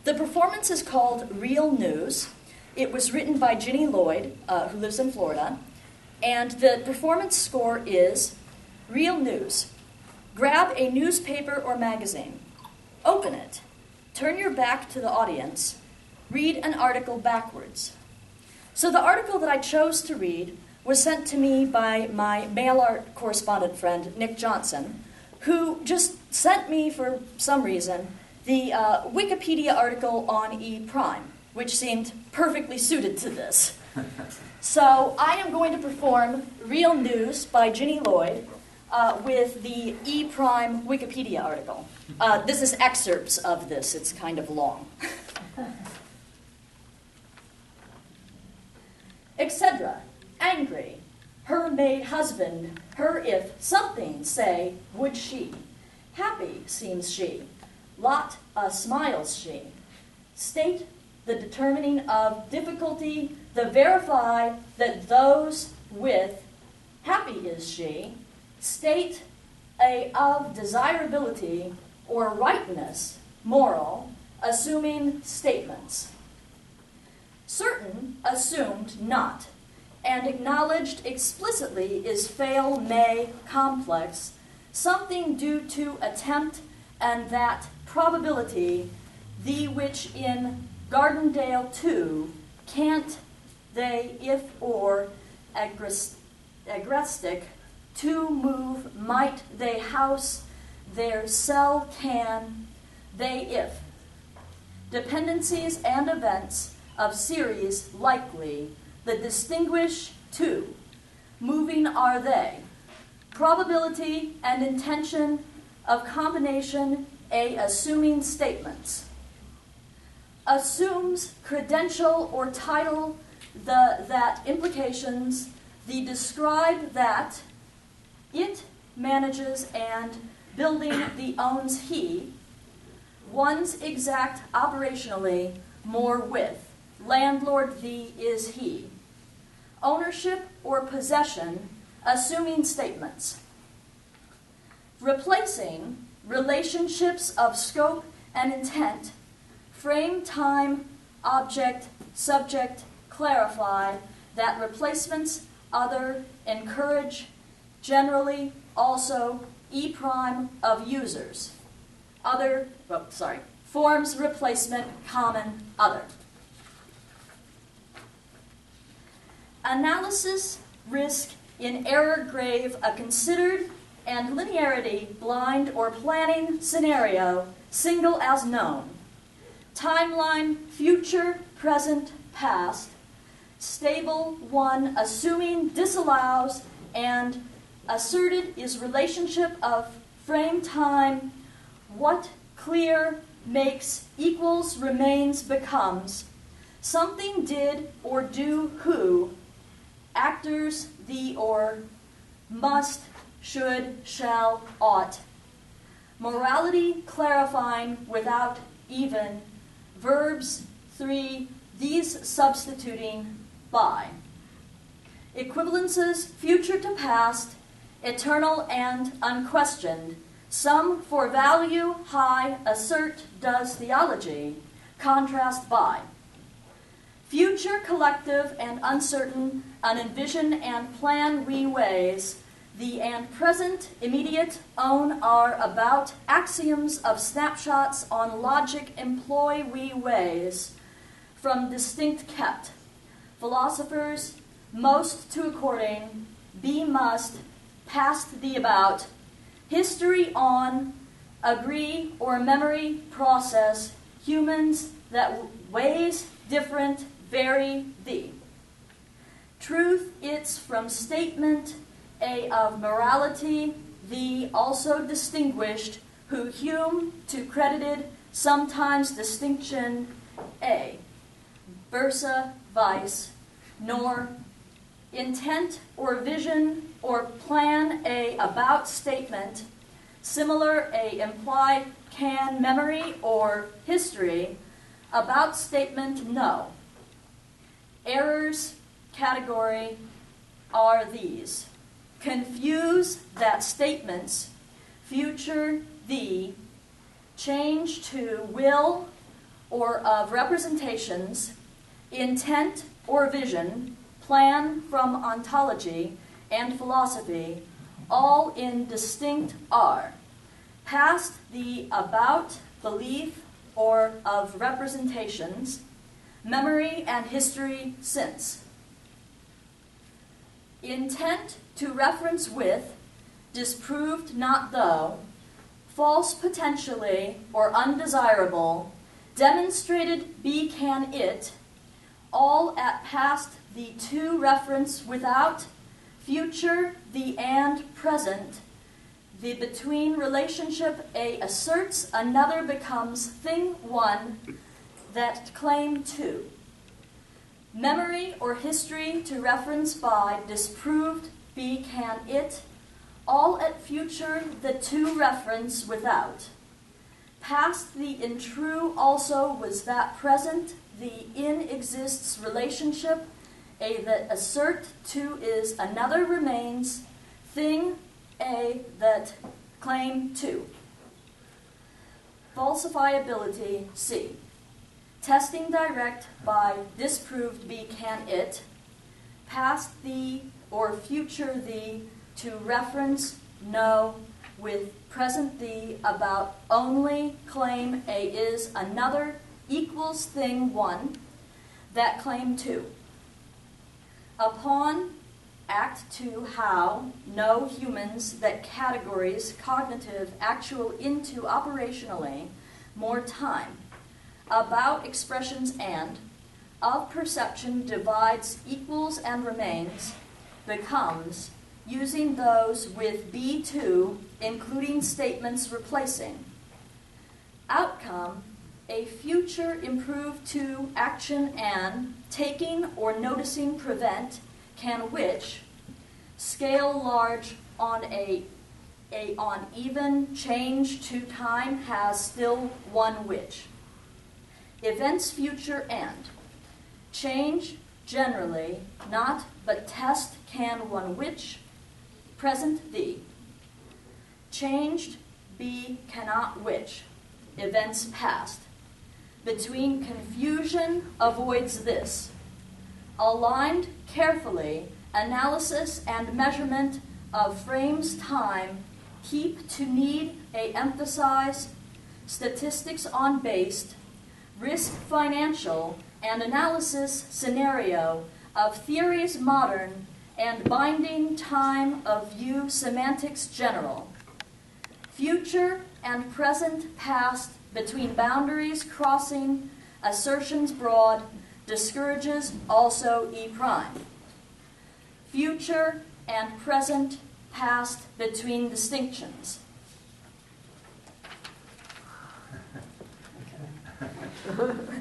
The performance is called Real News. It was written by Ginny Lloyd, who lives in Florida, and the performance score is Real News. Grab a newspaper or magazine. Open it. Turn your back to the audience. Read an article backwards. So the article that I chose to read was sent to me by my mail art correspondent friend, Nick Johnson, who just sent me, for some reason, the Wikipedia article on E prime, which seemed perfectly suited to this. So I am going to perform Real News by Ginny Lloyd with the E prime Wikipedia article. This is excerpts of this. It's kind of long. Etc. Angry. Her made husband. Her if something say would she. Happy seems she. Lot smiles she. State the determining of difficulty, the verify that those with. Happy is she. State a of desirability or rightness, moral, assuming statements. Certain, assumed not, and acknowledged explicitly is fail, may, complex, something due to attempt, and that probability, the which in Gardendale too, can't they if or agrestic, to move might they house, their cell can, they if. Dependencies and events of series likely, the distinguish two, moving are they. Probability and intention of combination a assuming statements. Assumes credential or title that implications, the describe that, it manages and building the owns he, one's exact operationally more with, landlord the is he. Ownership or possession, assuming statements. Replacing relationships of scope and intent, frame, time, object, subject, clarify, that replacements, other, encourage, generally, also, E prime of users. Forms, replacement, common, other. Analysis, risk, in error grave, a considered and linearity, blind or planning scenario, single as known. Timeline, future, present, past. Stable, one, assuming, disallows, and asserted is relationship of frame time, what clear makes equals remains becomes, something did or do who, actors the or, must, should, shall, ought. Morality clarifying without even, verbs 3, these substituting by. Equivalences future to past, eternal and unquestioned, some for value, high, assert, does theology, contrast by. Future collective and uncertain, unenvision and plan we ways, the and present, immediate, own are about, axioms of snapshots on logic employ we ways, from distinct kept. Philosophers, most to according, be must, past the about, history on, agree or memory process, humans that ways different, vary thee. Truth it's from statement, a of morality, the also distinguished, who Hume to credited, sometimes distinction, a. Versa, vice, nor intent or vision or plan a about statement, similar a imply can memory or history, about statement no. Errors category are these. Confuse that statements, future the, change to will or of representations, intent or vision, plan from ontology and philosophy, all in distinct are, past the about, belief, or of representations, memory and history since. Intent to reference with, disproved not though, false potentially or undesirable, demonstrated be can it, all at past the to reference without, future the and present, the between relationship a asserts another becomes thing one that claim two. Memory or history to reference by disproved be can it, all at future the to reference without. Past the in true also was that present the in exists relationship a that assert to is another remains thing a that claim to. Falsifiability C. Testing direct by disproved be can it, past the or future the to reference no with present the about only claim a is another equals thing one that claim two. Upon act two how no humans that categories cognitive actual into operationally more time about expressions and of perception divides equals and remains becomes using those with B2 including statements replacing outcome a future improved to action and taking or noticing prevent can which scale large on a on even change to time has still one which events future and change generally not but test can one which present the changed be cannot which events past between confusion avoids this aligned carefully analysis and measurement of frames time keep to need a emphasize statistics on based risk financial and analysis scenario of theories modern and binding time of view semantics general future and present past between boundaries crossing assertions broad discourages also E prime future and present past between distinctions. Okay.